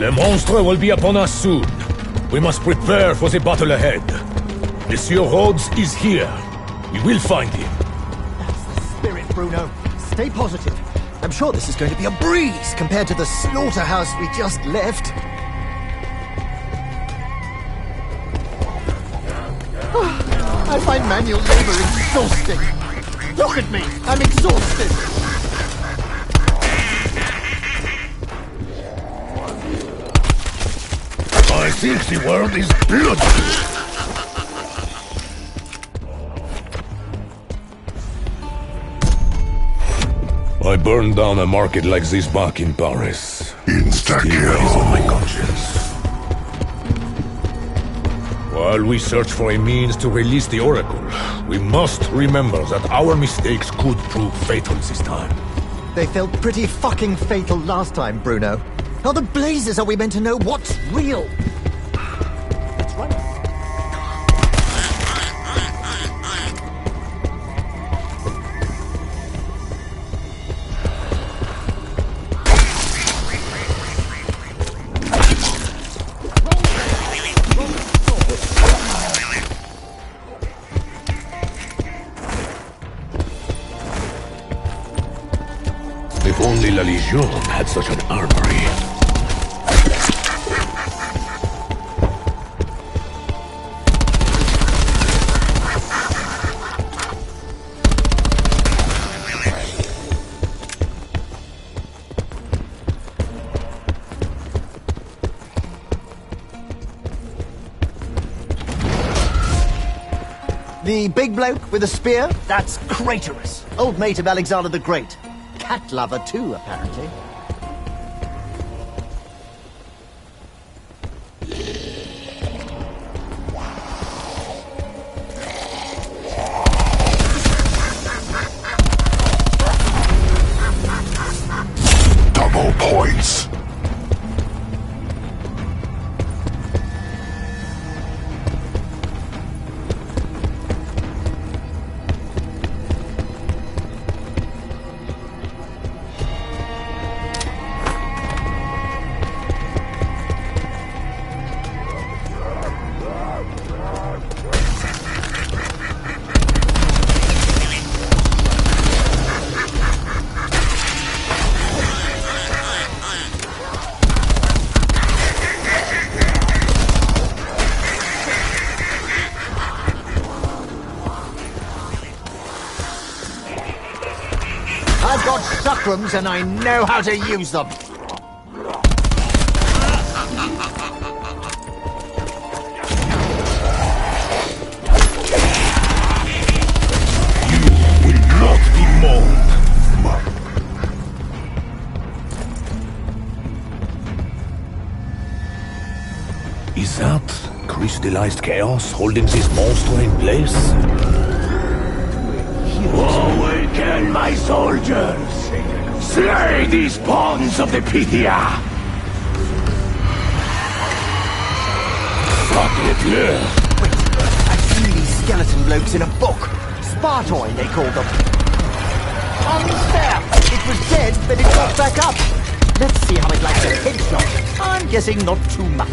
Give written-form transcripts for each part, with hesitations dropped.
Le Monstre will be upon us soon. We must prepare for the battle ahead. Monsieur Rhodes is here. We will find him. That's the spirit, Bruno. Stay positive. I'm sure this is going to be a breeze compared to the slaughterhouse we just left. I find manual labor exhausting. Look at me. I'm exhausted. I think the world is bloody. I burned down a market like this back in Paris. Insta-kill. Still on my conscience. While we search for a means to release the Oracle, we must remember that our mistakes could prove fatal this time. They felt pretty fucking fatal last time, Bruno. How the blazes are we meant to know what's real? That's right. If only La Legion had such an armory. The big bloke with a spear? That's Craterus, old mate of Alexander the Great. Cat lover too, apparently. Double points. I've got sucrums and I know how to use them. You will not be mourned. Is that crystallized chaos holding this monster in place? Awaken, my soldiers! Slay these pawns of the Pythia! Sacre-Bleu! Wait, I've seen these skeleton blokes in a book. Spartoi, they call them. Unfair! It was dead, then it got back up. Let's see how it likes a headshot. I'm guessing not too much.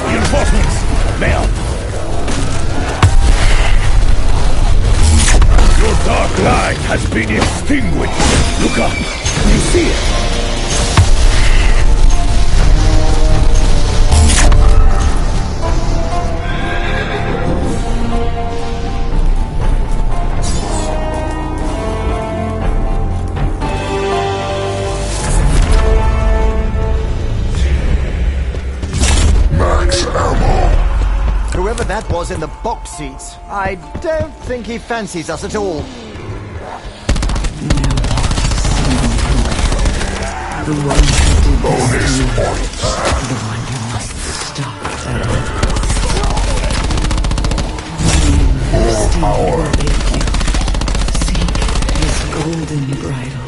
Reinforcements! Male! Your dark light has been extinguished! Look up! You see it? Whoever that was in the box seats, I don't think he fancies us at all. The one who did Bonus this to you, points. the one you must stop. power. will aid you. Seek his golden bridle.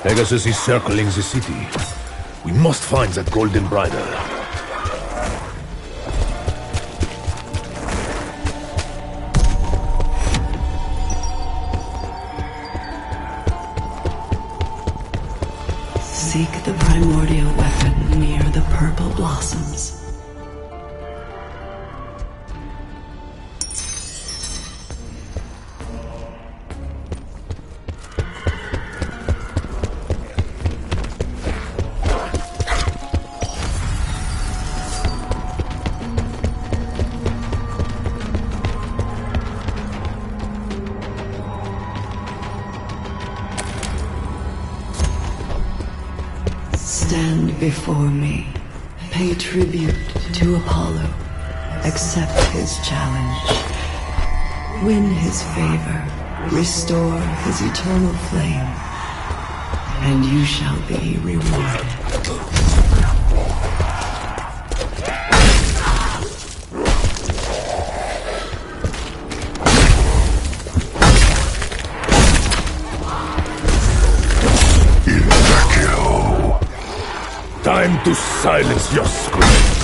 Pegasus is circling the city. We must find that golden bridle. Seek the primordial weapon near the purple blossoms. Stand before me. Pay tribute to Apollo. Accept his challenge. Win his favor. Restore his eternal flame. And you shall be rewarded. Time to silence your screams.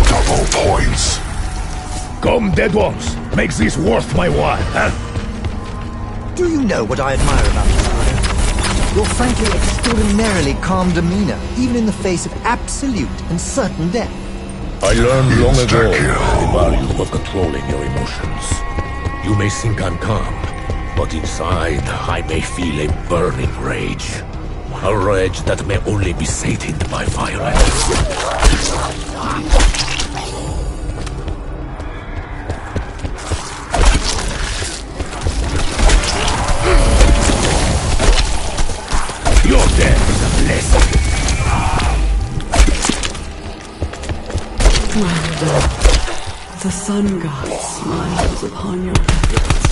Double points. Come, dead ones. Make this worth my while, huh? Do you know what I admire about you, Bruno? Your frankly extraordinarily calm demeanor, even in the face of absolute and certain death. I learned long ago Insta-kill. the value of controlling your emotions. You may think I'm calm, but inside I may feel a burning rage. A rage that may only be sated by violence. Your death is a blessing. Well done. The sun god smiles upon your efforts.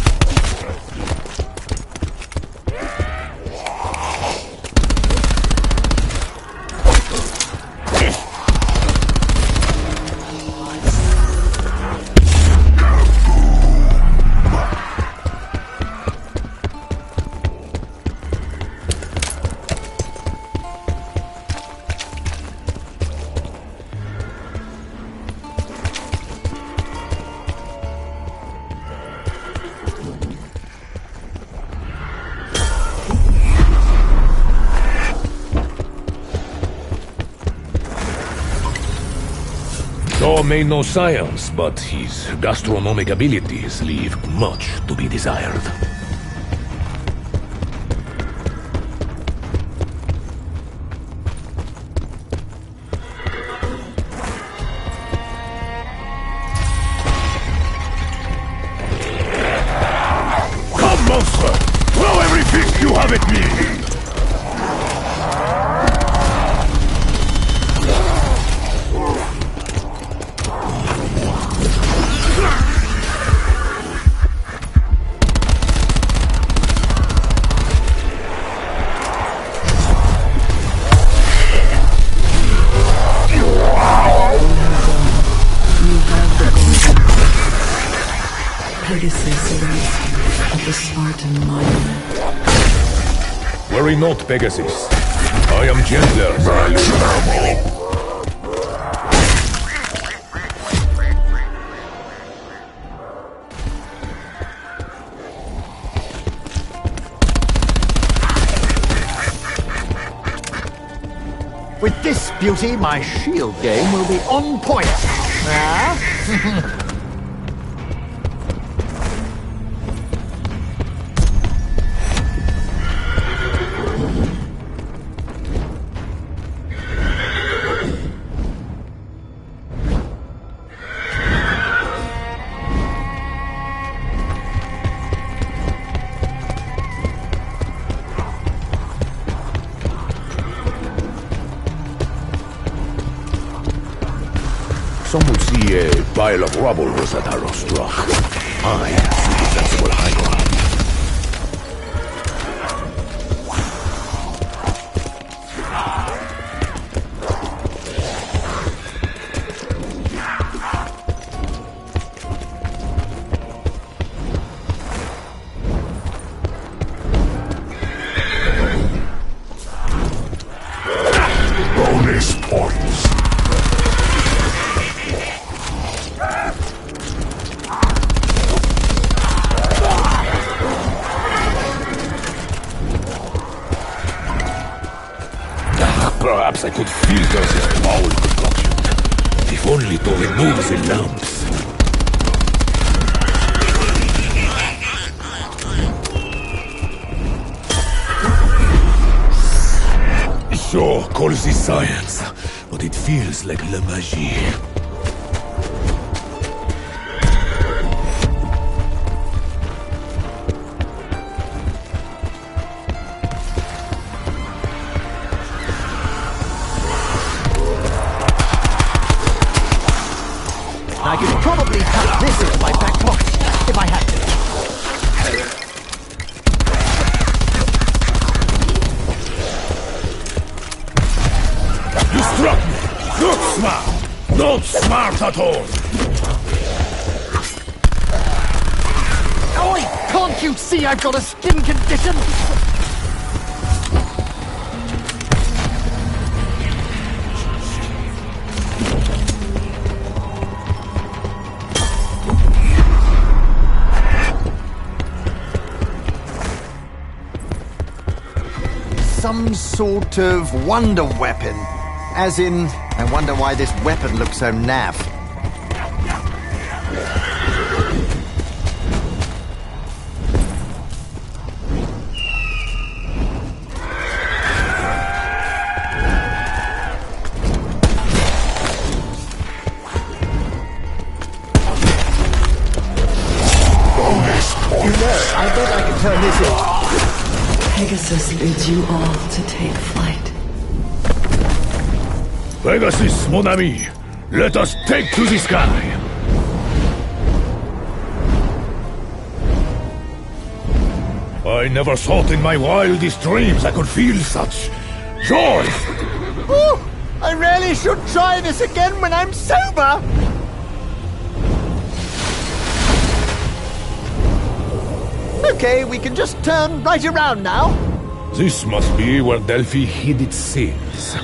Thor may know science, but his gastronomic abilities leave much to be desired. Come, monster! Throw everything you have at me! Predecessors of the Spartan monument. Worry not, Pegasus. I am gentler than I look. With this beauty, my shield game will be on point. Ah? Some would see a pile of rubble was at arrow struck. I see the sensible high ground. Bonus points. Perhaps I could filter this foul concoction. If only to remove the lamps. Sure, call this science, but it feels like la magie. I could probably tuck this into my back pocket if I had to. You struck me! Not smart! Not smart at all! Oi! Can't you see I've got a skin condition? Some sort of wonder weapon. As in, I wonder why this weapon looks so naff. You know, I bet I can turn this in. Pegasus bids you all to take flight. Pegasus, mon ami! Let us take to the sky! I never thought in my wildest dreams I could feel such joy! Ooh, I really should try this again when I'm sober! Okay, we can just turn right around now. This must be where Delphi hid its sails.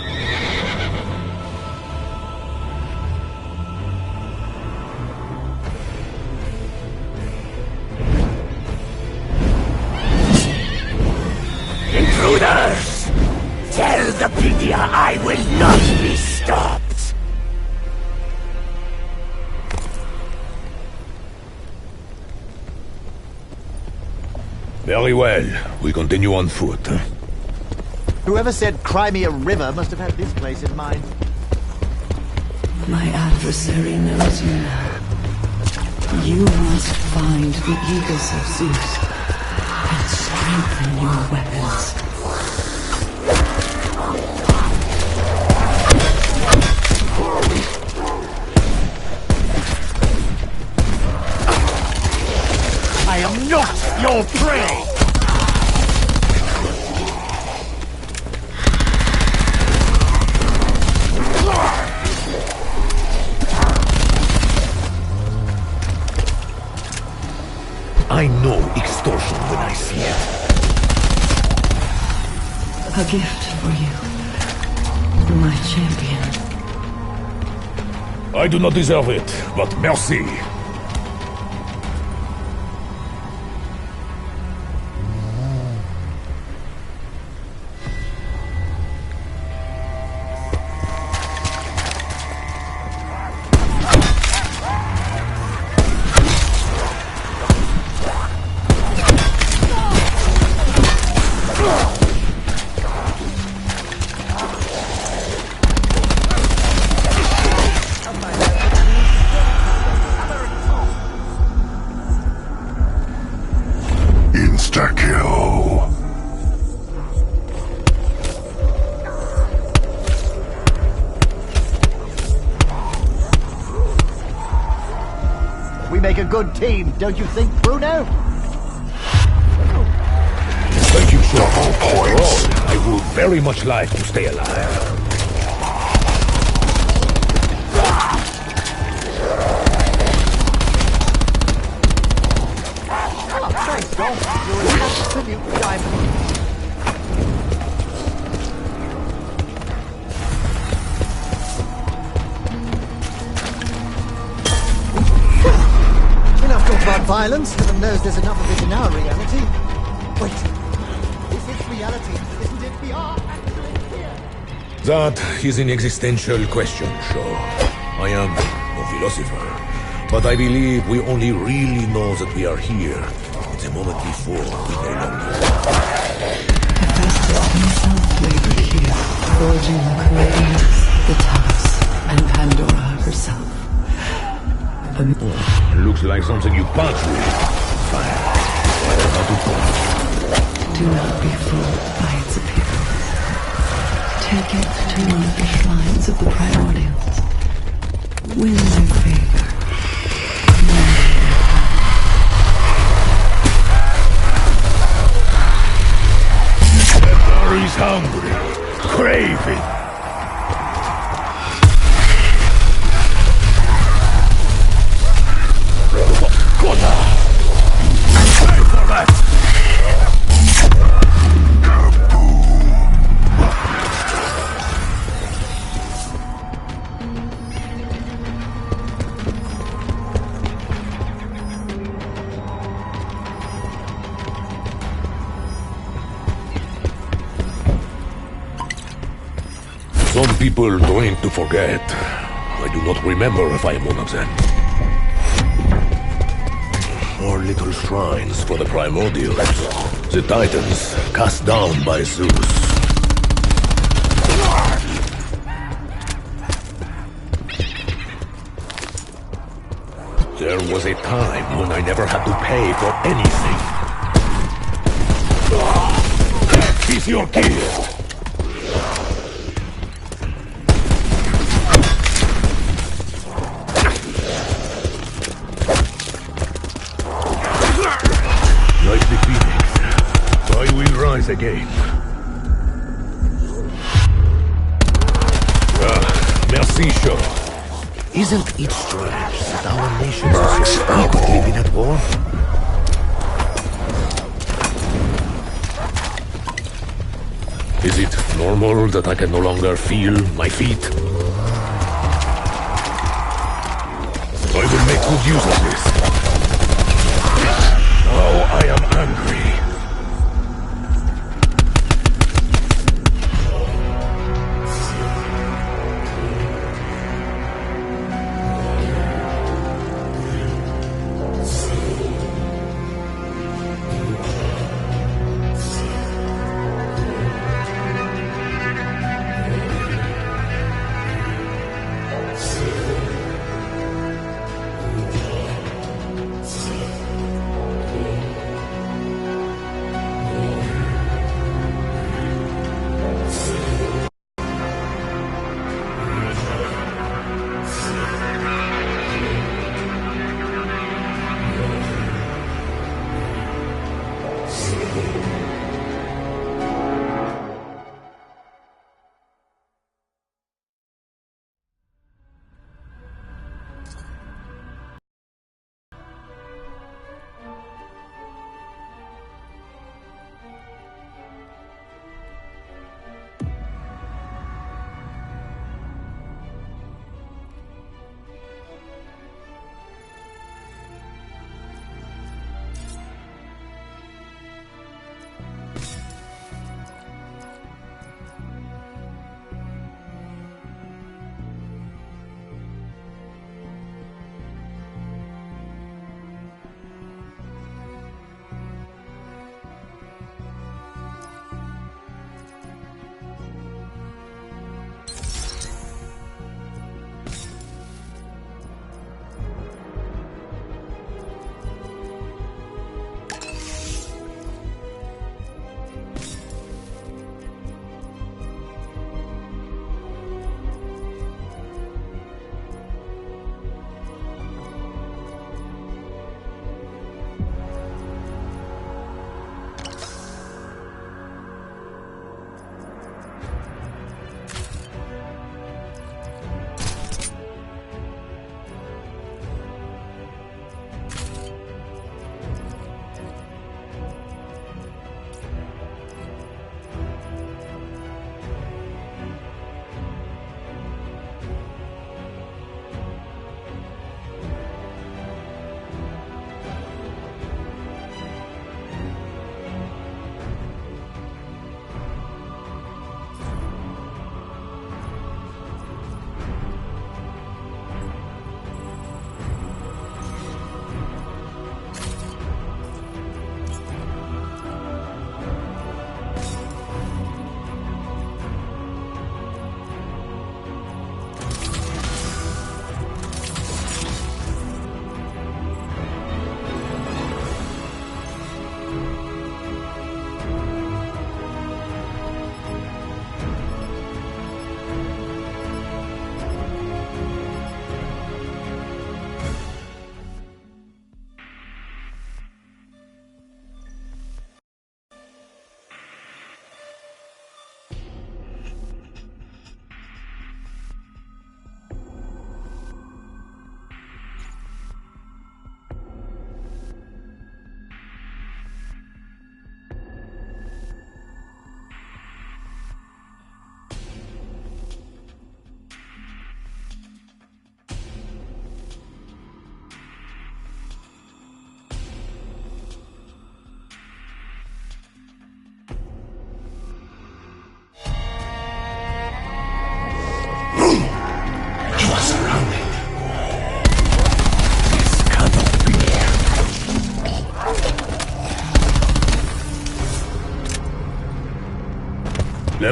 Intruders! Tell the Pythia I will not be stopped! Very well. We continue on foot. Whoever said Crimea River must have had this place in mind. My adversary knows you now. You must find the Aegis of Zeus and strengthen your weapons. I am not your prey! I know extortion when I see it. A gift for you, my champion. I do not deserve it, but merci. a good team, don't you think, Bruno? Thank you, sir. After all, I would very much like to stay alive. Thanks, Dom. You're an absolute diamond. Enough talk about violence. Heaven knows there's enough of it in our reality. Wait. This is reality, isn't it? We are actually here. That is an existential question, sure. I am no philosopher, but I believe we only really know that we are here the moment before we no longer. Hephaestus himself labored here, forging the Palladius, the Talos, and Pandora herself. Looks like something you punch with. Fine. I know how to punch. Do not be fooled by its appearance. Take it to one of the shrines of the primordials. Win their favor. He's hungry, craving. Pay for that. Some people drink to forget. I do not remember if I am one of them. Or little shrines for the primordials, the titans cast down by Zeus. There was a time when I never had to pay for anything. That is your gift. Like the phoenix, I will rise again. Merci, Shaw. Isn't it strange that our nations are so frequently been at war? Is it normal that I can no longer feel my feet? I will make good use of this. Now I am angry.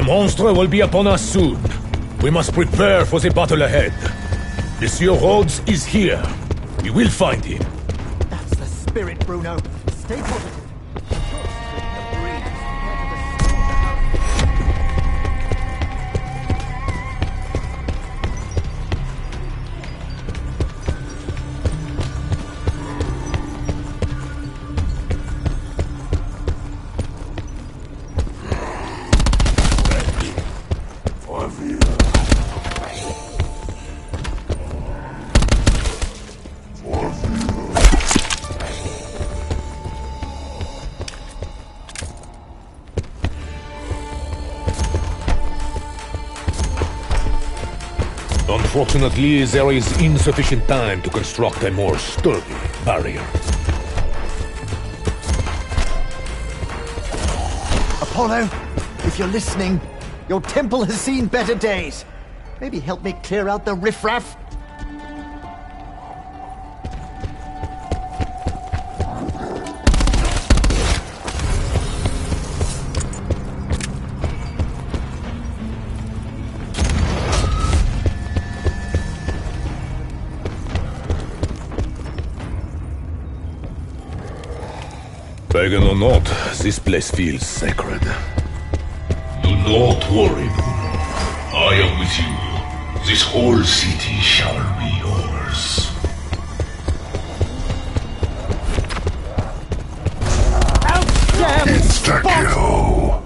The monster will be upon us soon. We must prepare for the battle ahead. Monsieur Rhodes is here. We will find him. That's the spirit, Bruno. Stay positive. Unfortunately, there is insufficient time to construct a more sturdy barrier. Apollo, if you're listening, your temple has seen better days. Maybe help me clear out the riffraff? Pagan or not, this place feels sacred. Do not worry, Bruno. I am with you. This whole city shall be yours. Insta-kill!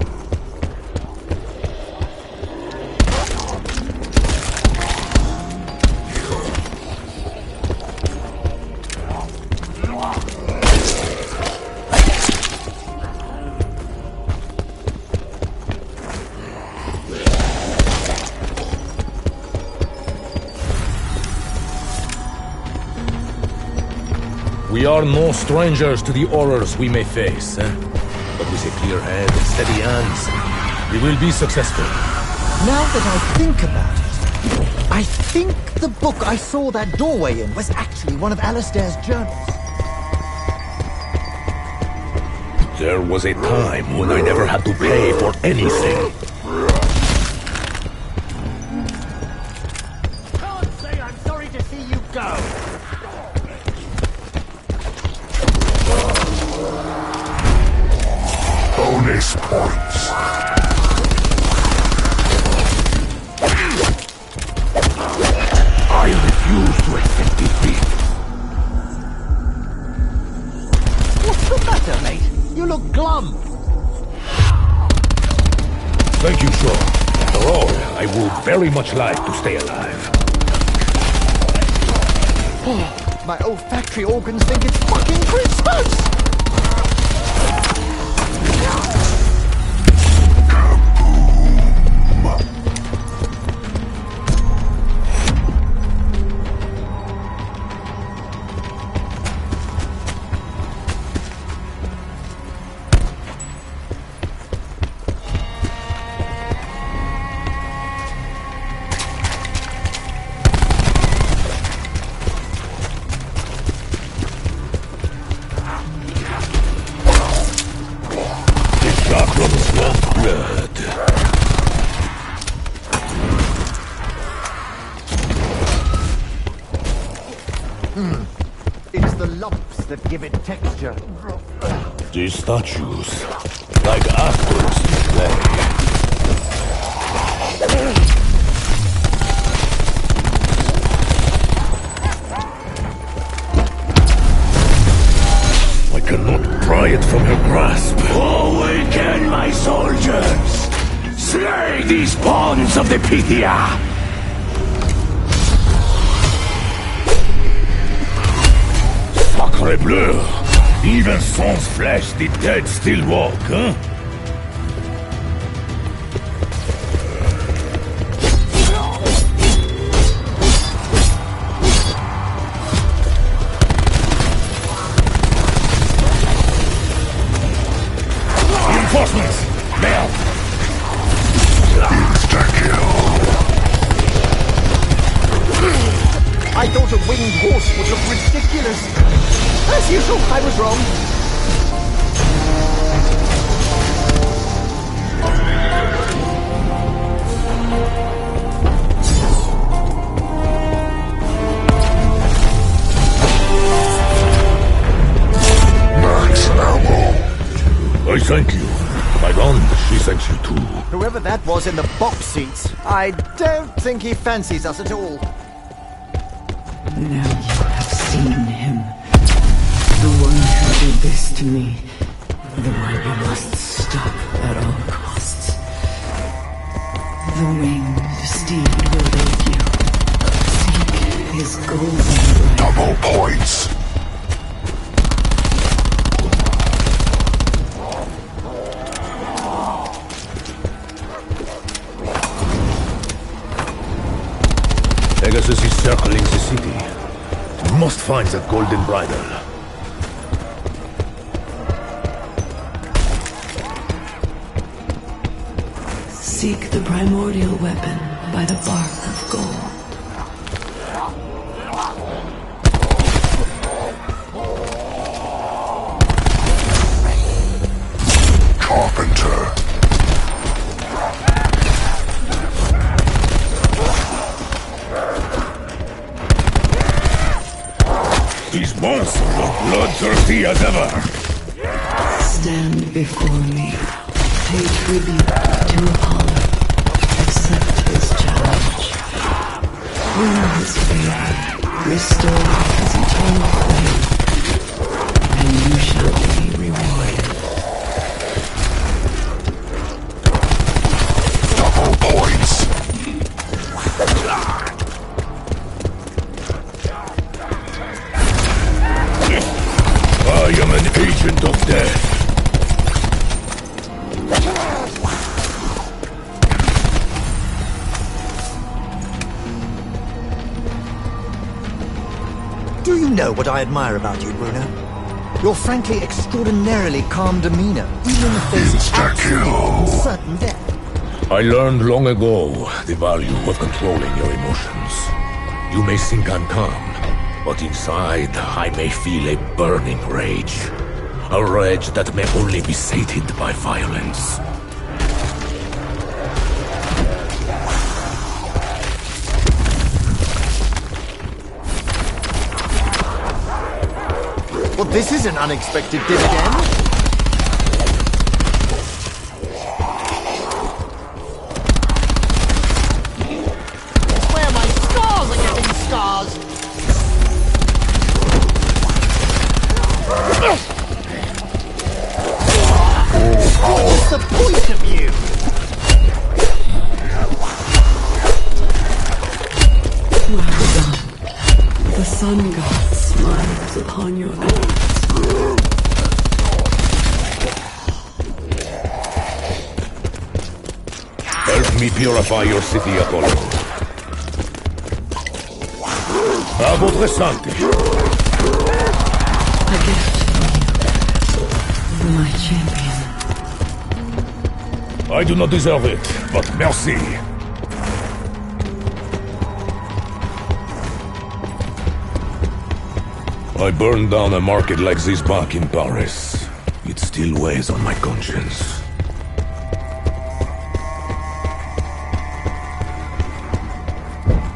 We are no strangers to the horrors we may face, but with a clear head and steady hands, we will be successful. Now that I think about it, I think the book I saw that doorway in was actually one of Alistair's journals. There was a time when I never had to pay for anything. Can't say I'm sorry to see you go. Bonus points. I refuse to accept defeat. What's the matter, mate? You look glum. Thank you, Shaw. After all, I would very much like to stay alive. Oh, my olfactory organs think it's fucking Christmas! It's the lumps that give it texture. These statues, like actors in play. I cannot pry it from her grasp. Awaken, my soldiers! Slay these pawns of the Pythia! Sacre bleu! Even sans flesh, the dead still walk, huh? Reinforcements! Now! Insta-kill. I thought a winged horse would look ridiculous. As usual, I was wrong. I thank you. My wand, she thanks you too. Whoever that was in the box seats, I don't think he fancies us at all. Now you have seen him. The one who did this to me. The one you must stop at all costs. The winged steed will lead you. Seek his golden Double points. Pegasus is circling the city. We must find the golden bridle. Seek the primordial weapon by the bark of gold. Carpenter. These monsters look bloodthirsty as ever. Stand before me. Pay tribute to Apollo. Accept his challenge. Win his favor. Restore his eternal flame. And you shall be rewarded. Double points. I am an agent of death. Do you know what I admire about you, Bruno? Your frankly extraordinarily calm demeanor, even in the face of absolute and certain death. I learned long ago the value of controlling your emotions. You may think I'm calm, but inside I may feel a burning rage. A rage that may only be sated by violence. Well, this is an unexpected dividend. Where my scars are getting scars. What's the point of you? Well done. The sun god smiles upon your deeds. Help me purify your city, Apollo. A votre santé. A gift for you, my champion. I do not deserve it, but merci. I burned down a market like this back in Paris. It still weighs on my conscience.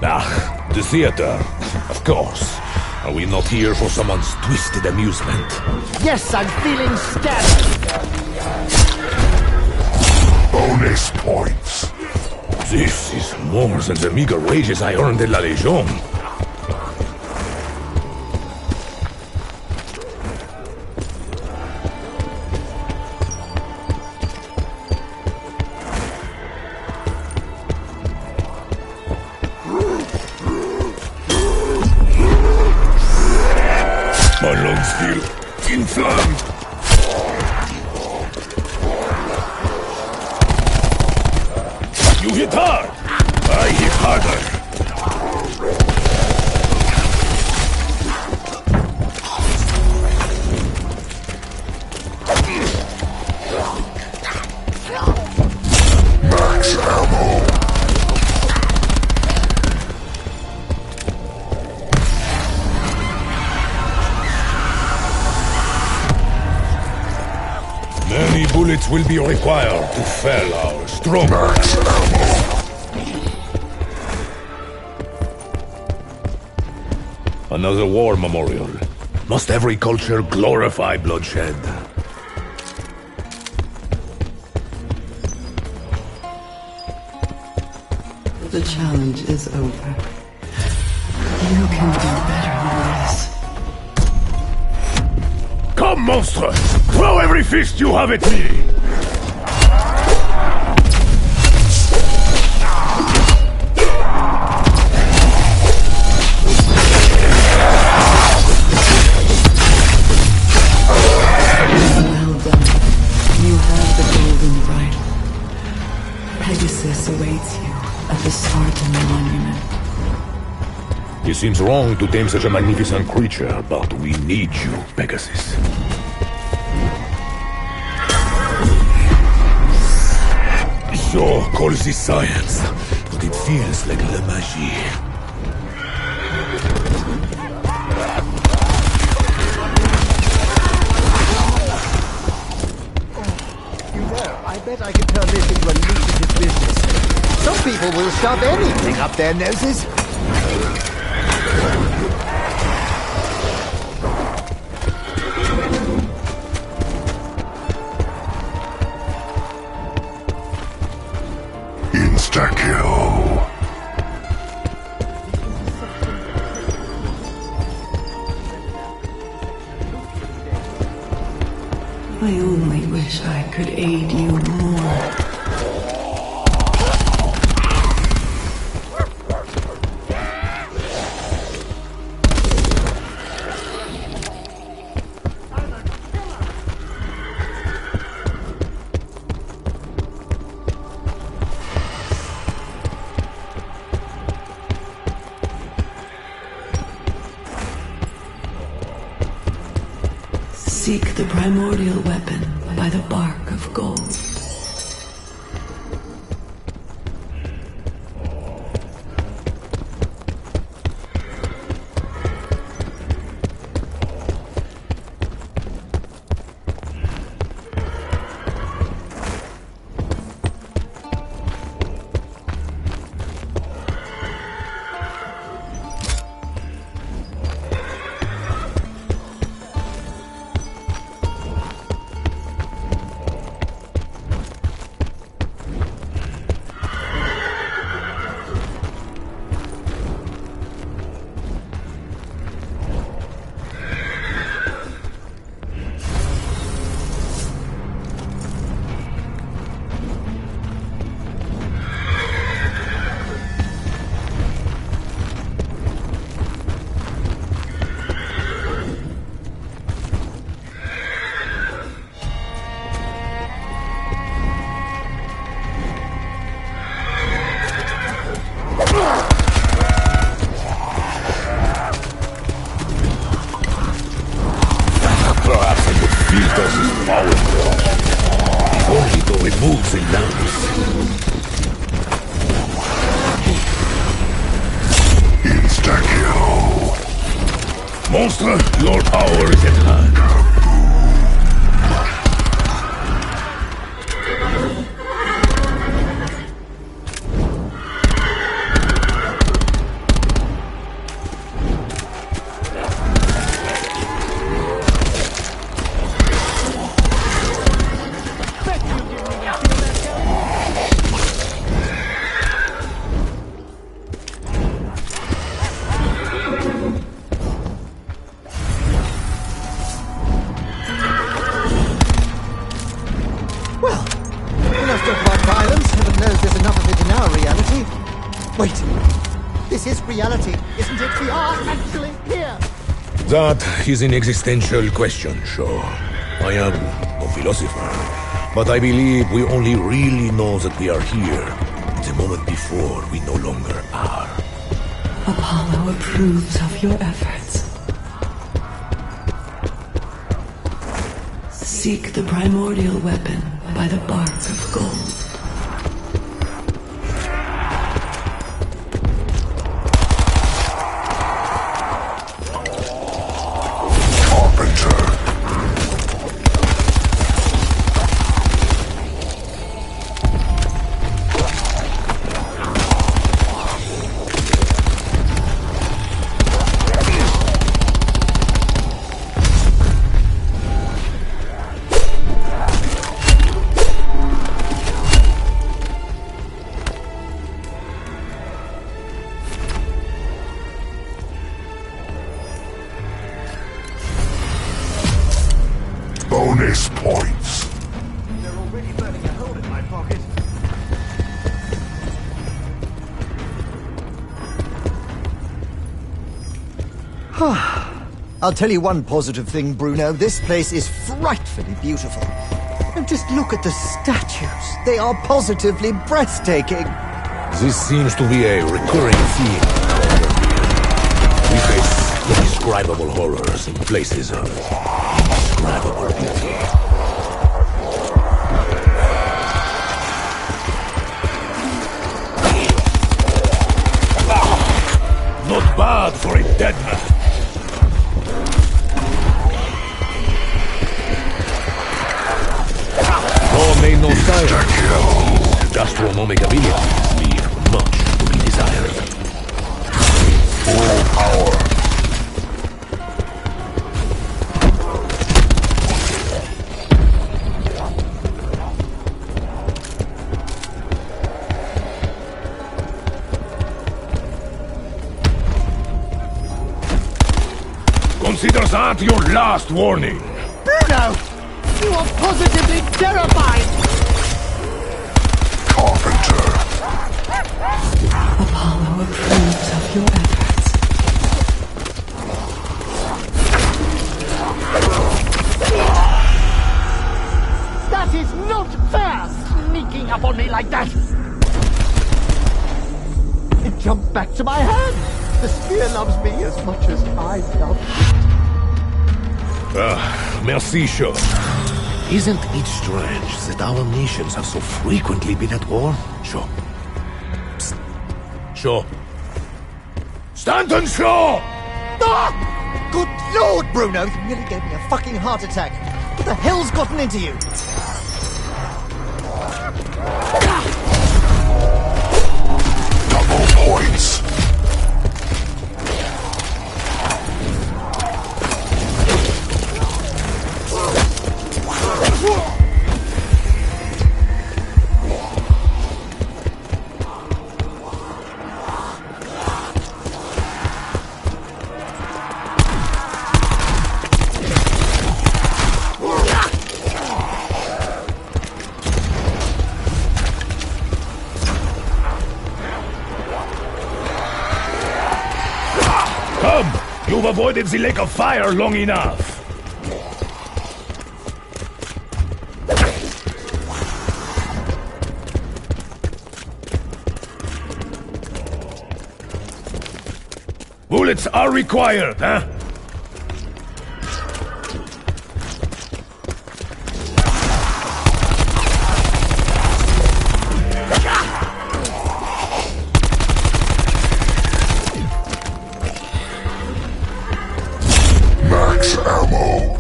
Ah, the theater. Of course. Are we not here for someone's twisted amusement? Yes, I'm feeling scattered. Bonus points. This is more than the meager wages I earned in La Légion. My lungs feel inflamed. You hit hard. I hit harder. Max ammo. Many bullets will be required to fell our strong. Max ammo. Another war memorial. Must every culture glorify bloodshed? The challenge is over. You can do better than this. Come, monster! Throw every fist you have at me! Well done. You have the golden bridle. Pegasus awaits you at the Spartan monument. It seems wrong to tame such a magnificent creature, but we need you, Pegasus. Sure, call this science, but it feels like la magie. You know, I bet I could turn this into a lucrative business. Some people will shove anything up their noses. Insta-kill. I only wish I could aid you more. Seek the primordial weapon by the bark of gold. Only though it moves in dance. Insta-kill. Monster, your power is at hand. Wait, this is reality, isn't it? We are actually here. That is an existential question, sure. I am no philosopher, but I believe we only really know that we are here the moment before we no longer are. Apollo approves of your efforts. Seek the primordial weapon by the bark of gold. This points. They're already burning a hole in my pocket. I'll tell you one positive thing, Bruno. This place is frightfully beautiful. And just look at the statues. They are positively breathtaking. This seems to be a recurring theme. We face indescribable horrors in places of indescribable beauty. Not bad for a dead man. No made no sire. Gastronomic abilities leave much to be desired. Full power. Consider that your last warning. Bruno! You are positively terrified! Carpenter. Apollo approves of your efforts. That is not fair! Sneaking up on me like that! It jumped back to my hand! The spear loves me as much as I love it. Merci, Shaw. Isn't it strange that our nations have so frequently been at war? Shaw. Psst. Shaw. Stanton Shaw! Ah! Good Lord, Bruno! You nearly gave me a fucking heart attack. What the hell's gotten into you? Double points. You've avoided the lake of fire long enough. Bullets are required, huh? Max ammo.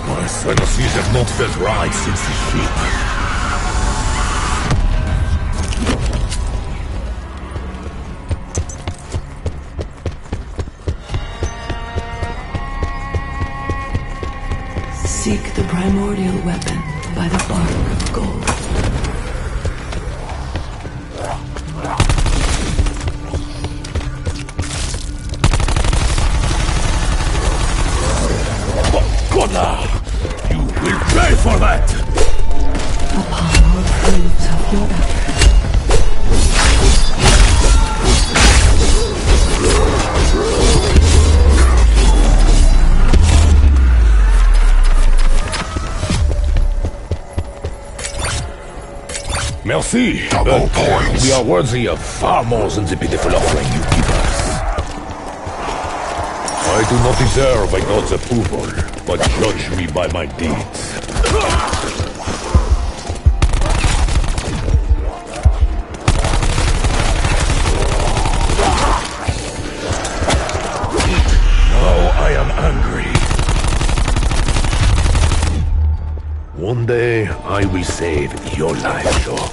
My sinuses have not felt right since the ship. Seek the primordial weapon by the bark of gold. Kola! You will pay for that! Apollo approves of your efforts. Merci, Double but points. we are worthy of far more than the pitiful offering you give us. I do not deserve a god's approval, but judge me by my deeds. Now I am angry. One day I will save your life, Shaw.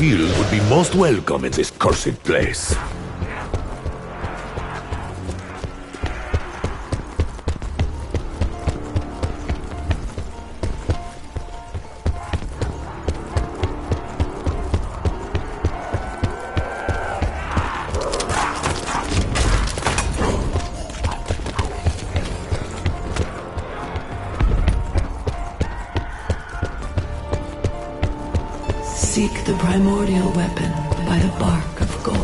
shield would be most welcome in this cursed place. Seek the primordial weapon by the bark of gold.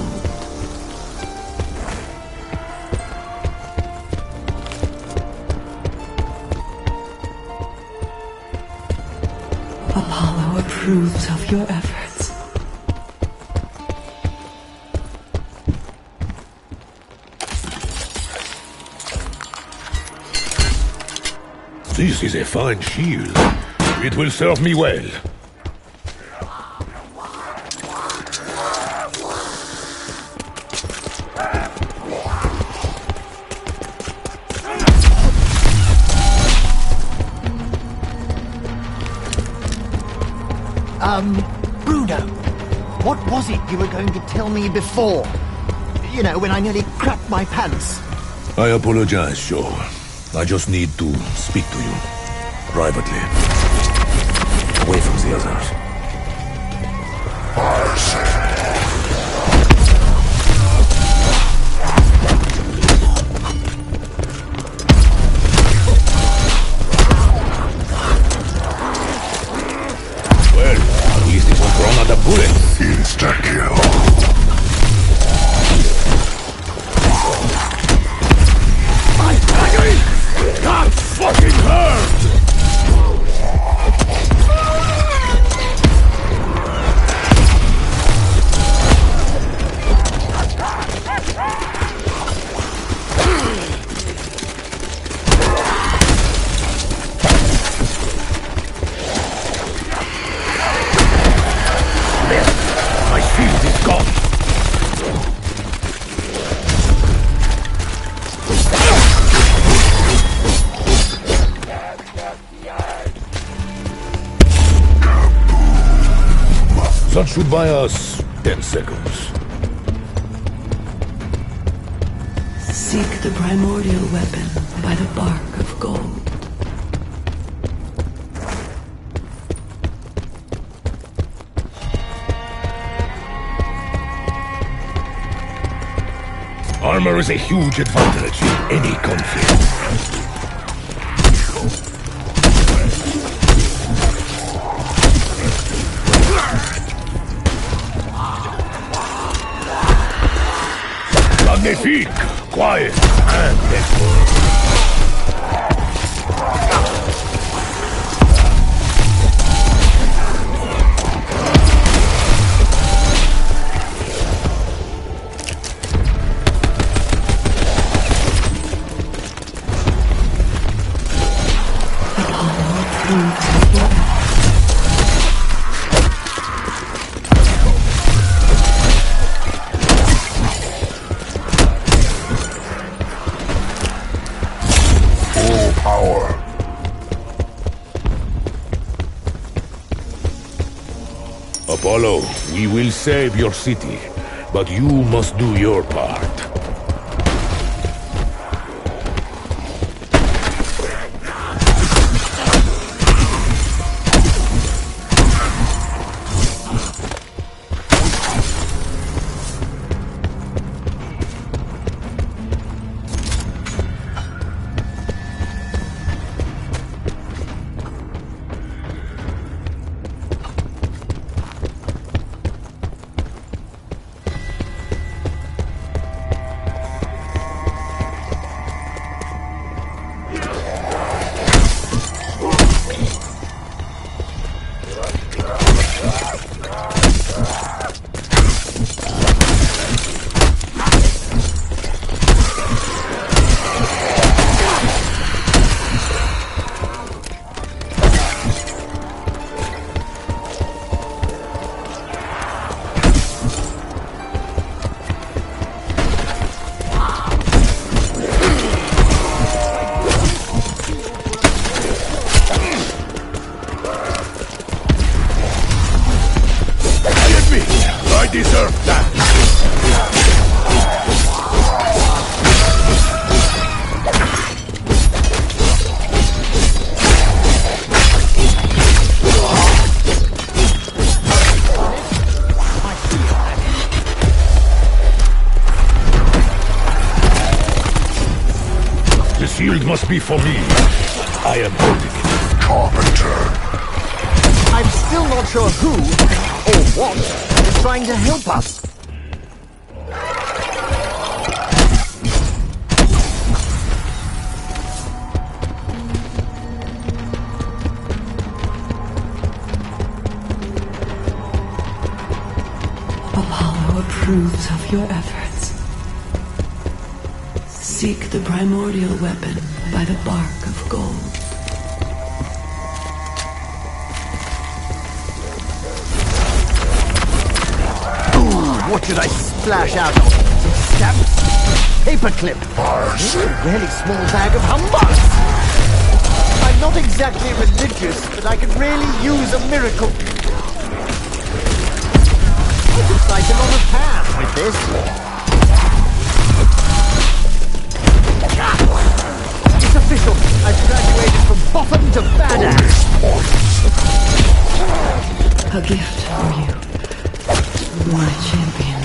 Apollo approves of your efforts. This is a fine shield. It will serve me well. Bruno, what was it you were going to tell me before? You know, when I nearly crapped my pants. I apologize, Joe. I just need to speak to you. Privately. Away from the others. Well, at least it won't run out of bullets. Insta-kill. That fucking hurt! My shield is gone. That should buy us 10 seconds. Seek the primordial weapon by the bark of gold. Armor is a huge advantage in any conflict. Magnifique! Quiet and network. Apollo, we will save your city, but you must do your part. The shield must be for me. I am holding it. Carpenter. I'm still not sure who, or what, is trying to help us. Apollo approves of your efforts. Seek the primordial weapon by the bark of gold. What did I splash out of? Some stamps? Paperclip? A really small bag of humbug? I'm not exactly religious, but I could really use a miracle. I could fight along a path with this. It's official. I've graduated from bottom to badass. A gift for you, my champion.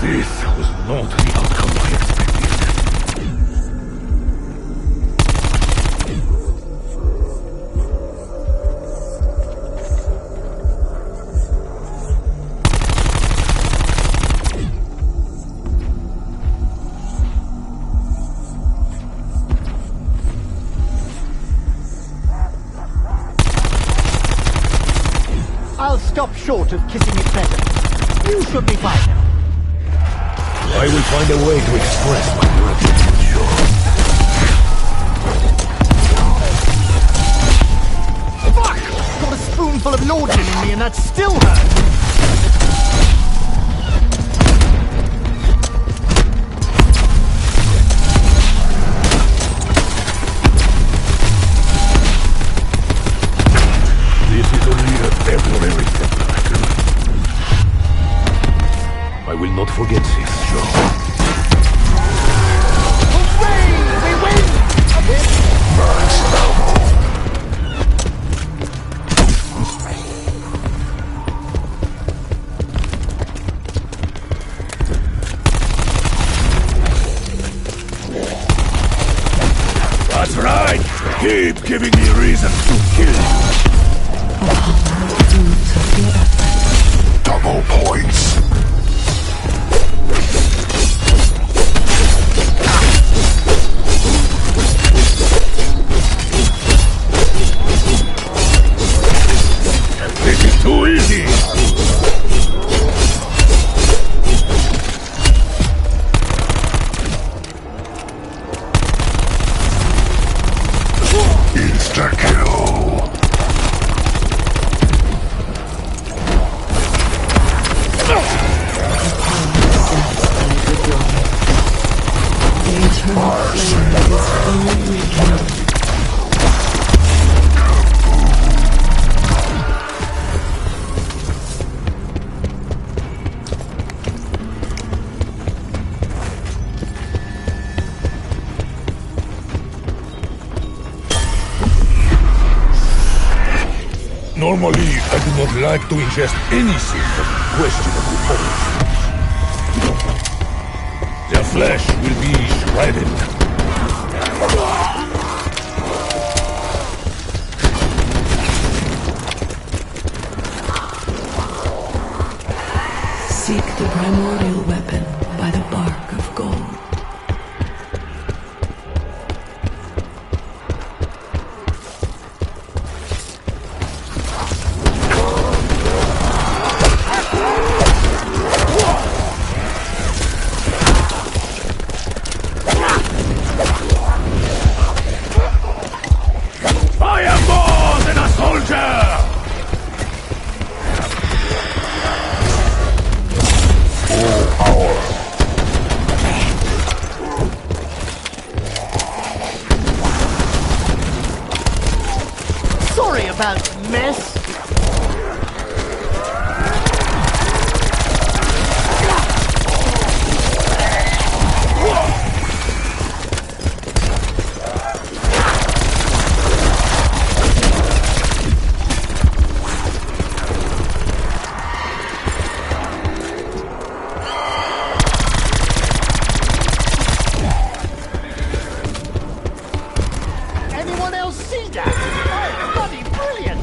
This was not the outcome I expected. I'll stop short of kissing it better. You should be fine now. I will find a way to express my gratitude, sure. Fuck! Got a spoonful of Lord Gin in me and that still hurts. This is only a temporary setback. I will not forget this, Joe. Hooray! We win! A bit. That's right! Keep giving me reasons to kill you! Double points. This is too easy! Insta-kill. The eternal flame is fully rekindled. Normally, I do not like to ingest anything of questionable origin. Their flesh will be shredded. Seek the primordial weapon by the bark of gold. I am more than a soldier! Sorry about mess. anyone else see that? Oh, bloody brilliant!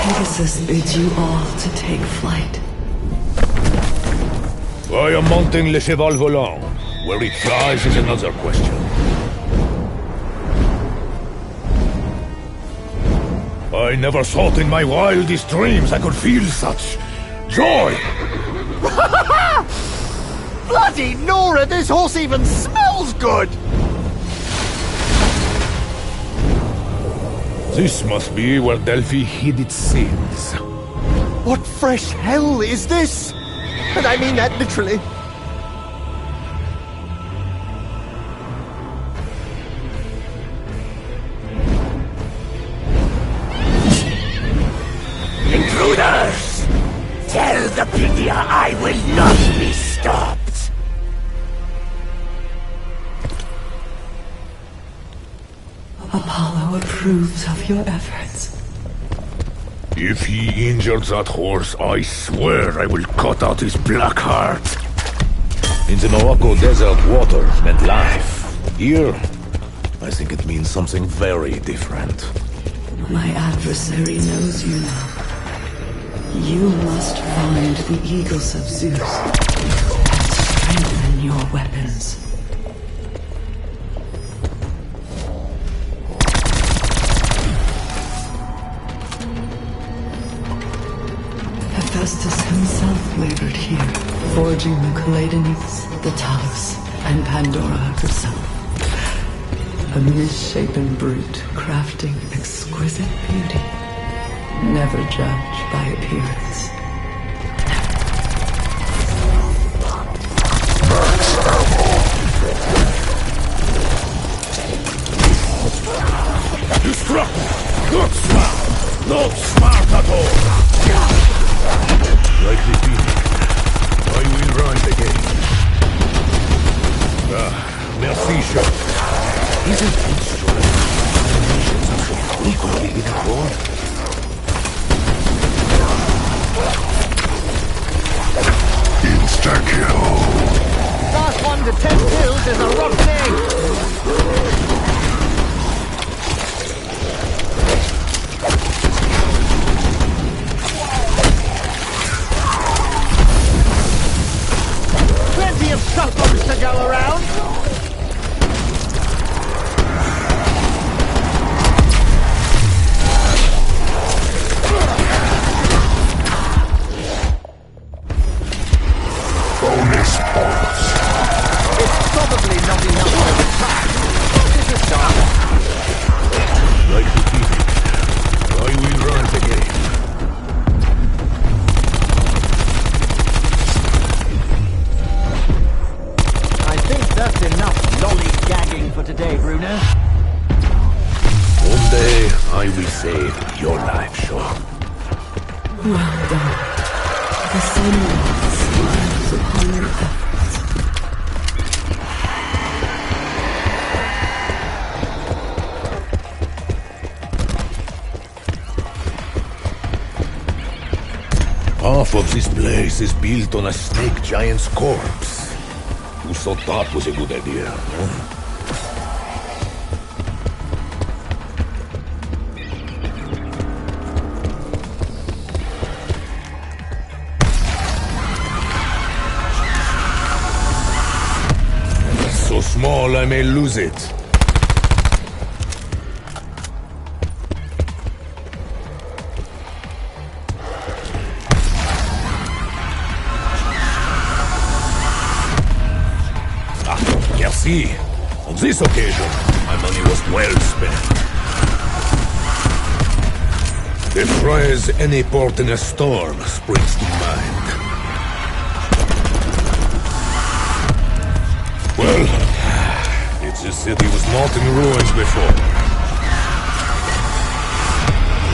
Pegasus bids you all to take flight. I am mounting Le Cheval Volant. Where it flies is another question. I never thought in my wildest dreams I could feel such joy. Bloody Nora, this horse even smells good! This must be where Delphi hid its sins. What fresh hell is this? And I mean that literally. Intruders! Tell the Pythia I will not be stopped! Apollo approves of your efforts. If he injured that horse, I swear I will cut out his black heart. In the Morocco desert, water meant life. Here, I think it means something very different. My adversary knows you now. You must find the eagles of Zeus and strengthen your weapons. Hephaestus himself labored here, forging the Caledonies, the Talos, and Pandora herself. A misshapen brute crafting exquisite beauty, never judged by appearance. You struck me! Not smart! Not smart at all! Like the phoenix, I will rise again. Merci, chef. Isn't it strange? Nations are so equally in accord. Insta-kill. Last 1 to 10 kills is a rotten egg. Plenty of supplements to go around. Bonus points. It's probably not enough for the time, but it's a start. Like the phoenix, I will rise again. I think that's enough lollygagging for today, Bruno. One day, I will save your life, Sean. Well done. The sun smiles upon your efforts. Half of this place is built on a snake giant's corpse. Who thought that was a good idea, huh? So small I may lose it. Merci. On this occasion, my money was well spent. The phrase "any port in a storm" springs to mind. Well, if this city was not in ruins before,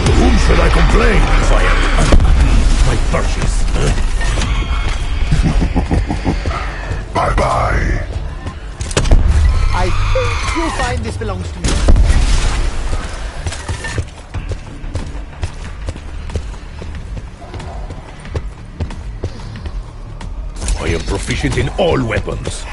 to whom should I complain if I am my purchase? Bye-bye. I think you'll find this belongs to me. proficient in all weapons.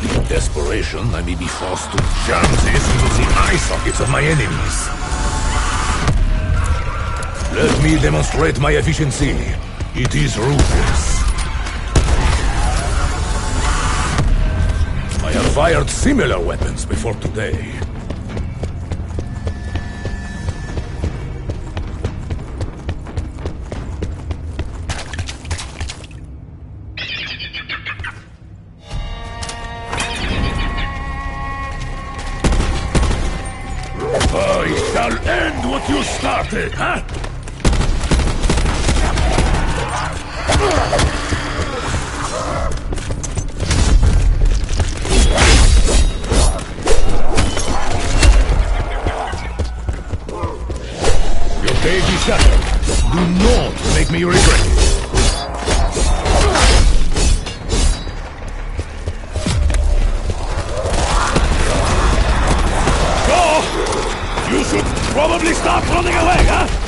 In desperation, I may be forced to jam this into the eye sockets of my enemies. Let me demonstrate my efficiency. It is ruthless. I have fired similar weapons before today. I shall end what you started, huh? Your cage is shattered. Do not make me regret it. You should probably start running away, huh?